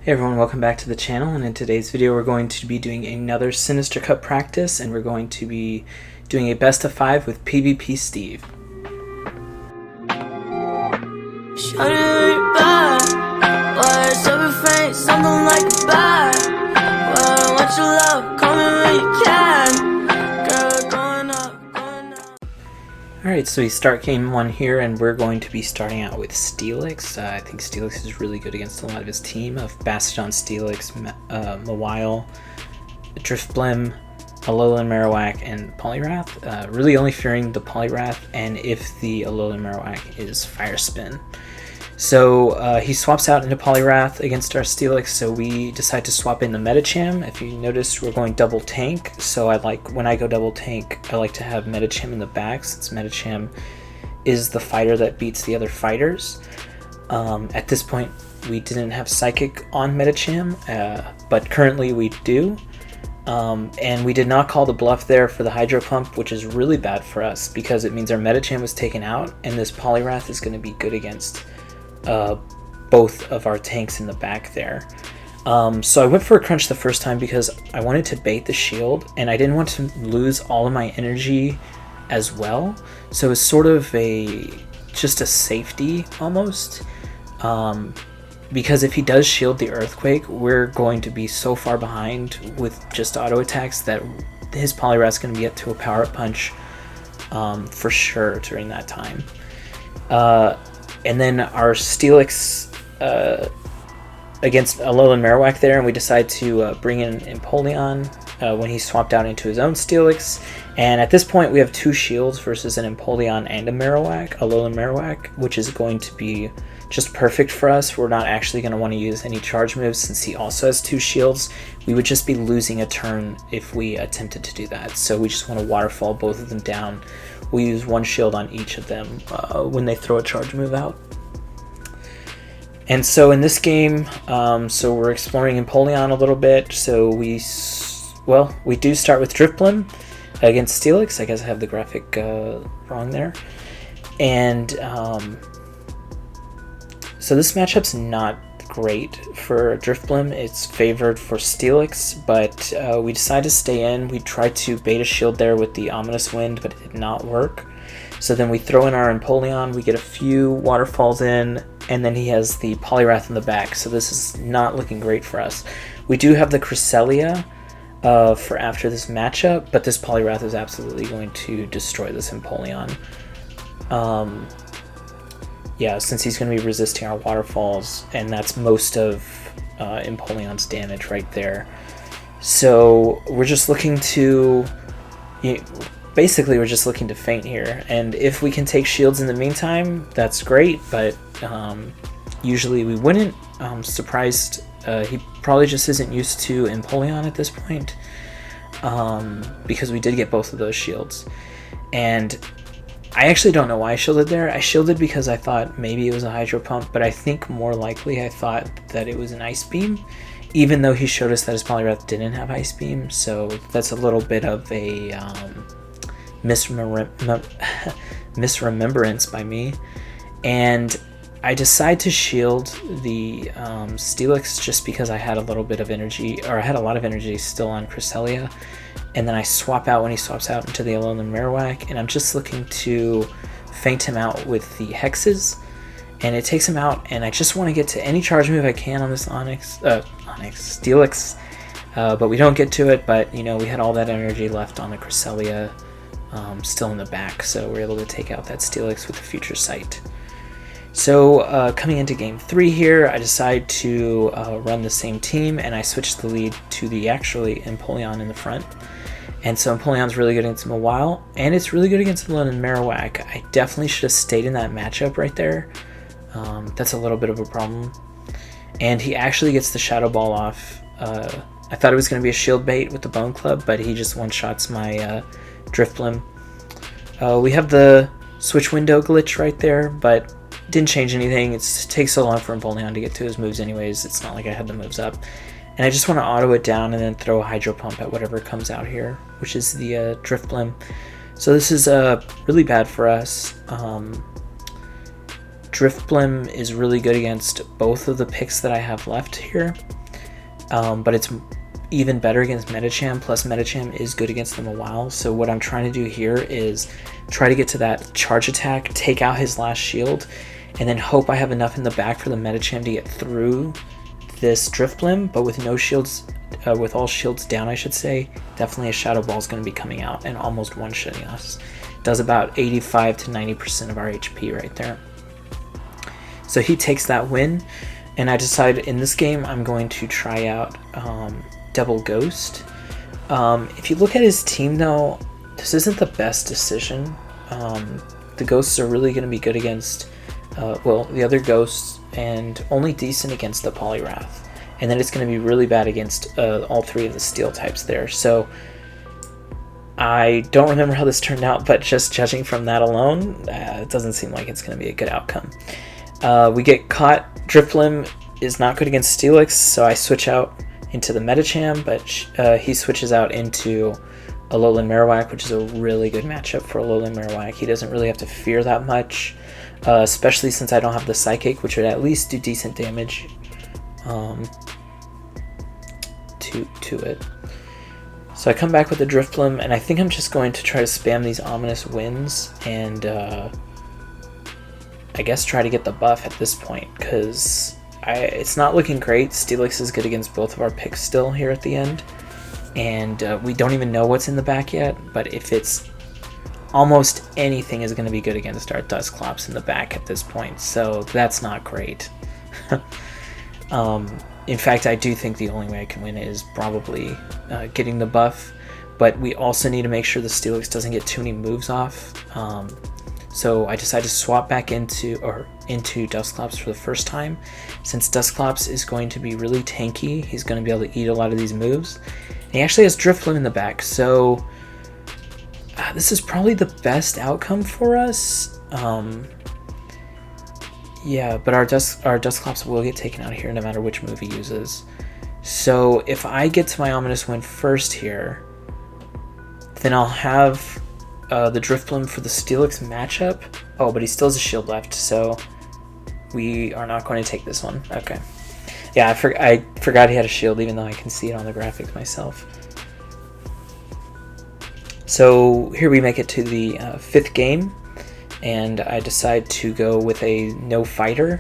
Hey everyone, welcome back to the channel, and in today's video we're going to be doing another Sinister Cup practice, and we're going to be doing a best of 5 with PvpSteeve. Alright, so we start game 1 here, and we're going to be starting out with Steelix. I think Steelix is really good against a lot of his team of Bastodon, Steelix, Mawile, Drifblim, Alolan Marowak, and Poliwrath. Really only fearing the Poliwrath, and if the Alolan Marowak is Fire Spin. So he swaps out into Poliwrath against our Steelix, so we decide to swap in the Medicham. If you notice, we're going double tank, so when I go double tank, I like to have Medicham in the back, since Medicham is the fighter that beats the other fighters. At this point, we didn't have Psychic on Medicham, but currently we do. And we did not call the bluff there for the Hydro Pump, which is really bad for us, because it means our Medicham was taken out, and this Poliwrath is going to be good against both of our tanks in the back there. So I went for a crunch the first time because I wanted to bait the shield, and I didn't want to lose all of my energy as well. So it's sort of just a safety almost. Because if he does shield the Earthquake, we're going to be so far behind with just auto attacks that his Poliwrath's going to get to a power up punch for sure during that time. And then our Steelix against Alolan Marowak there, and we decide to bring in Empoleon when he swapped out into his own Steelix. And at this point we have 2 shields versus an Empoleon and a Alolan Marowak, which is going to be just perfect for us. We're not actually going to want to use any charge moves since he also has 2 shields. We would just be losing a turn if we attempted to do that. So we just want to waterfall both of them down. We use 1 shield on each of them when they throw a charge move out. And so in this game, so we're exploring Empoleon a little bit. So we do start with Drifblim against Steelix. I guess I have the graphic wrong there. And so this matchup's not great for Drifblim. It's favored for Steelix, but we decide to stay in. We tried to bait a shield there with the Ominous Wind, but it did not work. So then we throw in our Empoleon, we get a few waterfalls in, and then he has the Poliwrath in the back, so this is not looking great for us. We do have the Cresselia for after this matchup, but this Poliwrath is absolutely going to destroy this Empoleon. Yeah, since he's going to be resisting our waterfalls, and that's most of Empoleon's damage right there. So we're just looking to, basically we're just looking to feint here, and if we can take shields in the meantime, that's great, but usually we wouldn't. I'm surprised he probably just isn't used to Empoleon at this point, because we did get both of those shields. And I actually don't know why I shielded there. I shielded because I thought maybe it was a Hydro Pump, but I think more likely I thought that it was an Ice Beam, even though he showed us that his Poliwrath didn't have Ice Beam, so that's a little bit of a misremembrance by me. And I decide to shield the Steelix just because I had a little bit of energy, or I had a lot of energy still on Cresselia. And then I swap out when he swaps out into the Alolan Marowak, and I'm just looking to feint him out with the Hexes, and it takes him out, and I just want to get to any charge move I can on this Steelix, but we don't get to it. But we had all that energy left on the Cresselia still in the back, so we're able to take out that Steelix with the Future Sight. So coming into game 3 here, I decide to run the same team, and I switch the lead to the actually Empoleon in the front. And so Empoleon's really good against Mawile, and it's really good against Alolan Marowak. I definitely should have stayed in that matchup right there. That's a little bit of a problem. And he actually gets the Shadow Ball off. I thought it was going to be a shield bait with the Bone Club, but he just one-shots my Drifblim. We have the switch window glitch right there, but didn't change anything. It takes so long for Empoleon to get to his moves anyways. It's not like I had the moves up. And I just want to auto it down and then throw a Hydro Pump at whatever comes out here, which is the Drifblim. So this is really bad for us. Drifblim is really good against both of the picks that I have left here, but it's even better against Medicham, plus Medicham is good against the Mawile. So what I'm trying to do here is try to get to that charge attack, take out his last shield, and then hope I have enough in the back for the Medicham to get through this Drifblim, but with no shields, with all shields down I should say, definitely a Shadow Ball is going to be coming out and almost one-shotting us. Does about 85 to 90% of our HP right there. So he takes that win, and I decided in this game I'm going to try out Double Ghost. If you look at his team though, this isn't the best decision. The Ghosts are really going to be good against well, the other Ghosts, and only decent against the Poliwrath. And then it's going to be really bad against all three of the Steel types there. So I don't remember how this turned out, but just judging from that alone, it doesn't seem like it's going to be a good outcome. We get caught. Drifblim is not good against Steelix, so I switch out into the Medicham, but he switches out into Alolan Marowak, which is a really good matchup for Alolan Marowak. He doesn't really have to fear that much, especially since I don't have the Psychic, which would at least do decent damage to it. So I come back with the Drifblim, and I think I'm just going to try to spam these Ominous Winds and I guess try to get the buff at this point, because it's not looking great. Steelix is good against both of our picks still here at the end, and we don't even know what's in the back yet, but if it's almost anything is going to be good against our Dusclops in the back at this point, so that's not great. In fact, I do think the only way I can win is probably getting the buff, but we also need to make sure the Steelix doesn't get too many moves off. So I decided to swap back into Dusclops for the first time. Since Dusclops is going to be really tanky, he's going to be able to eat a lot of these moves. And he actually has Drifblim in the back, so this is probably the best outcome for us. Yeah, but our Dusclops will get taken out here no matter which move he uses. So if I get to my Ominous Wind first here, then I'll have the Drifblim for the Steelix matchup. Oh, but he still has a shield left, so we are not going to take this one. Okay. Yeah, I forgot he had a shield, even though I can see it on the graphics myself. So here we make it to the 5th game, and I decide to go with a no fighter,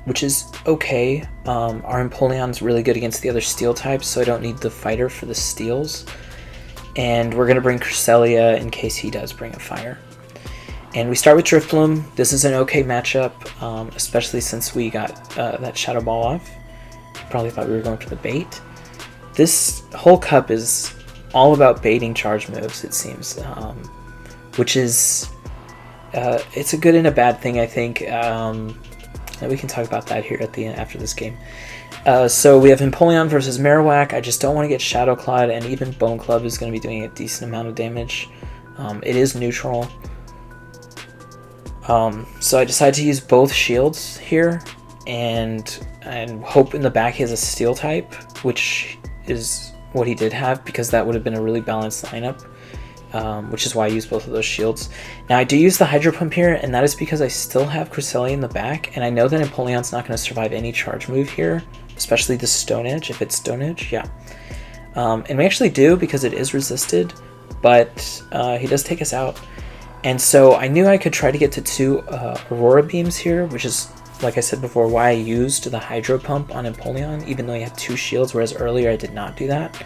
which is okay. Our Empoleon's really good against the other steel types, so I don't need the fighter for the steels. And we're going to bring Cresselia in case he does bring a fire. And we start with Drifblim. This is an okay matchup, especially since we got that Shadow Ball off. Probably thought we were going for the bait. This whole cup is all about baiting charge moves, it seems, which is it's a good and a bad thing, I think. And we can talk about that here at the end after this game. So we have Empoleon versus Marowak. I just don't want to get Shadow Clawed, and even Bone Club is going to be doing a decent amount of damage. It is neutral. So I decided to use both shields here, and hope in the back he has a Steel type, which is what he did have, because that would have been a really balanced lineup. Which is why I use both of those shields. Now I do use the Hydro Pump here, and that is because I still have Cresselia in the back, and I know that Empoleon's not going to survive any charge move here, especially the Stone Edge, if it's Stone Edge, yeah. And we actually do, because it is resisted, but he does take us out. And so I knew I could try to get to 2 Aurora Beams here, which is, like I said before, why I used the Hydro Pump on Empoleon, even though he had 2 shields, whereas earlier I did not do that.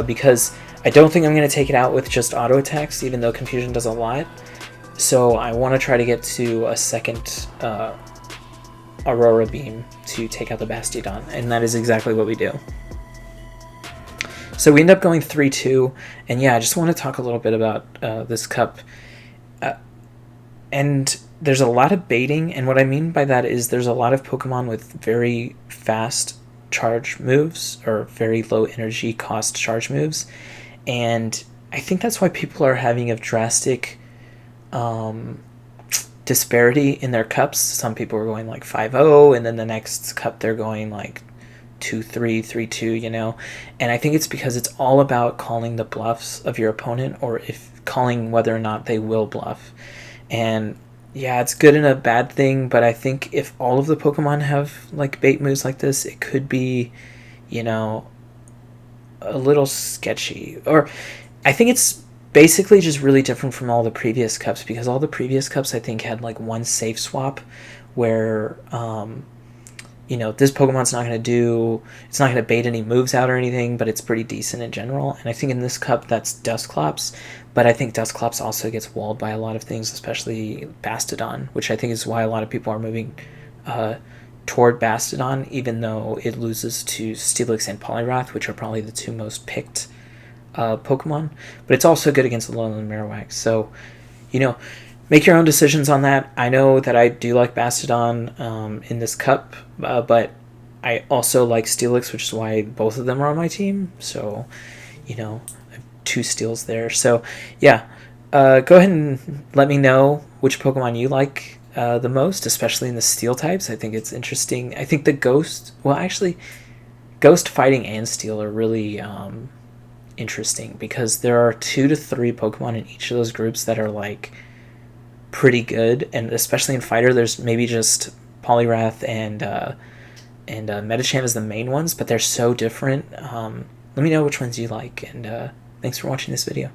Because I don't think I'm going to take it out with just auto attacks, even though Confusion does a lot. So I want to try to get to a second Aurora Beam to take out the Bastiodon, and that is exactly what we do. So we end up going 3-2, and yeah, I just want to talk a little bit about this cup. And there's a lot of baiting, and what I mean by that is there's a lot of Pokemon with very fast charge moves, or very low energy cost charge moves. And I think that's why people are having a drastic disparity in their cups. Some people are going like 5-0, and then the next cup they're going like 2-3, 3-2, you know. And I think it's because it's all about calling the bluffs of your opponent, or if calling whether or not they will bluff. And Yeah, it's good and a bad thing, but I think if all of the Pokemon have like bait moves like this, it could be, you know, a little sketchy. Or I think it's basically just really different from all the previous cups, because all the previous cups I think had like one safe swap where this Pokemon's not going to do, it's not going to bait any moves out or anything, but it's pretty decent in general. And I think in this cup that's Dusclops, but I think Dusclops also gets walled by a lot of things, especially Bastodon, which I think is why a lot of people are moving uh, toward Bastodon, even though it loses to Steelix and Poliwrath, which are probably the two most picked Pokemon. But it's also good against Alolan Marowak. So, you know, make your own decisions on that. I know that I do like Bastodon in this cup, but I also like Steelix, which is why both of them are on my team. So, I have two Steels there. So, yeah, go ahead and let me know which Pokemon you like the most, especially in the Steel types. I think it's interesting. I think the Ghost, well, actually, Ghost, Fighting, and Steel are really interesting because there are 2 to 3 Pokemon in each of those groups that are like pretty good, and especially in Fighter, there's maybe just Poliwrath and Medicham as the main ones, but they're so different. Let me know which ones you like, and thanks for watching this video.